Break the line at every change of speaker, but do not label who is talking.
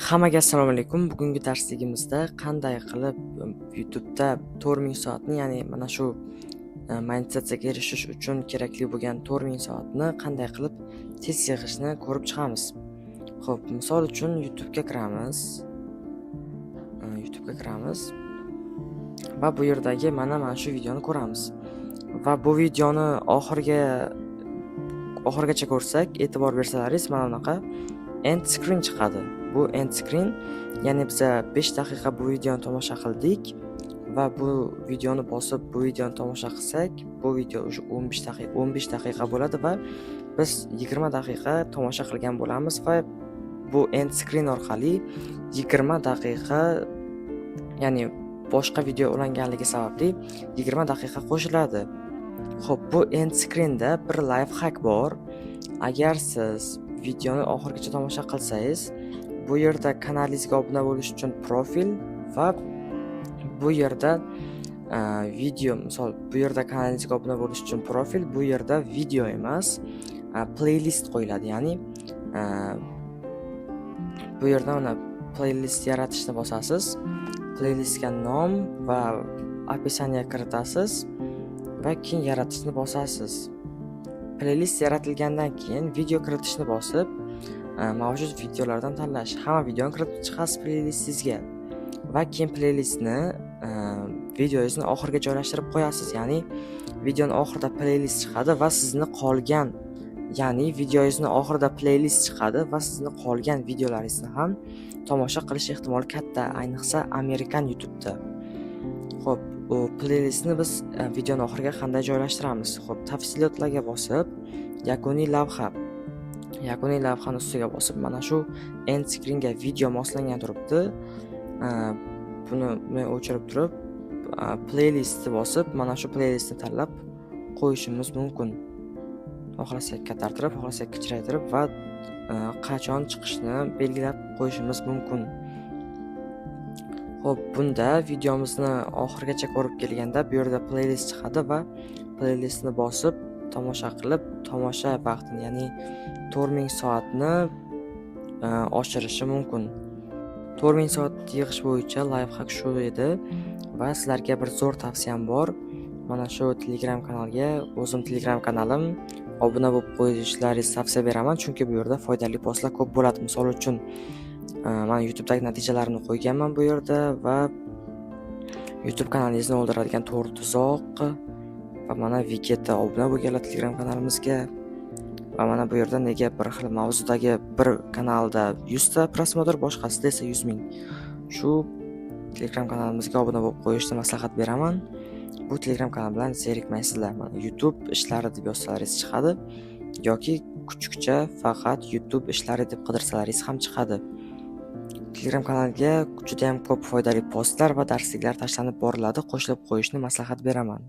Hammaga assalomu alaykum. Bugungi darsligimizda qanday qilib YouTube'da 4000 soatni, ya'ni mana shu monetizatsiyaga erishish uchun kerakli bo'lgan 4000 soatni qanday qilib tez yig'ishni ko'rib chiqamiz. Xo'p, misol uchun YouTube'ga kiramiz. Va bu yerdagi mana shu videoni ko'ramiz. Va bu videoni oxirigacha ko'rsak, e'tibor bersalaringiz mana bunaqa end screen chiqadi. Bu end screen, ya'ni biz 5 daqiqa bu videoni tomosha qildik va bu videoni bosib bu videoni tomosha qilsak, bu video o'sha 15 daqiqa bo'ladi va biz 20 daqiqa tomosha qilgan bo'lamiz va bu end screen orqali 20 daqiqa, ya'ni boshqa video ulanganligi sababli 20 daqiqa qo'shiladi. Xo'p, bu end screenda bir life hack bor. Agar siz videoni oxirigacha tomosha qilsangiz, bu yerda kanalingizga obuna bo'lish uchun profil va bu yerda video, misol bu yerda kanalingizga obuna bo'lish uchun profil, bu yerda video emas, playlist qo'yiladi. Ya'ni bu yerda mana playlist yaratishni bosasiz. Playlistga nom va описание kiritasiz va keyin yaratishni bosasiz. Playlist yaratilgandan keyin video kiritishni bosib, mavjud videolardan tanlash. Hamma videoni kiritib chiqasiz playlistingizga va keyin playlistni videoingizni oxiriga joylashtirib qo'yasiz. Ya'ni videoni oxirida playlist chiqadi va sizni qolgan, ya'ni videoingizni oxirida playlist chiqadi va sizni qolgan videolaringizni ham tomosha qilish ehtimoli katta, ayniqsa Amerikan YouTube'da. Xo'p, bu playlistni biz videoni oxiriga qanday joylashtiramiz? Xo'p, tafsilotlarga bosib, yakuniy lavhani ustiga bosib, mana shu end screenga video moslangan turibdi. Buni men o'chirib turib, playlistni bosib, mana shu playlistni tanlab qo'yishimiz mumkin. Xohlasak kattartirib, xohlasak kichraytirib va qachon chiqishni belgilab qo'yishimiz mumkin. Xo'p, bunda videomizni oxirigacha ko'rib kelganda bu yerda playlist chiqadi va playlistni bosib tomosha qilib, tomosha vaqtini, ya'ni 4000 soatni oshirishi mumkin. 4000 soat yig'ish bo'yicha life hack shu edi va sizlarga bir zo'r tavsiyam bor. Mana shu Telegram kanalga, o'zim Telegram kanalim, obuna bo'lib qo'yishlaringizni tavsiya beraman, chunki bu yerda foydali postlar ko'p bo'ladi. Misol uchun, men YouTube'dagi natijalarimni qo'yganman bu yerda va YouTube kanalingizni o'ldiradigan to'g'ri tuzoq va mana Wiketda obuna bo'lganlar Telegram kanalimizga va mana bu yerda nega bir xil mavzudagi bir kanalda 100 ta prosmotr, boshqasida esa 100 ming. Shu Telegram kanalimizga obuna bo'lib qo'yishni maslahat beraman. Bu Telegram kanal bilan zerikmaysizlar. Mana YouTube ishlari deb yozsalaringiz chiqadi yoki kuchukcha faqat YouTube ishlari deb qidirsalaringiz ham chiqadi. Telegram kanaliga juda ham ko'p foydali postlar va darsliklar tashlanib boriladi. Qo'shilib qo'yishni maslahat beraman.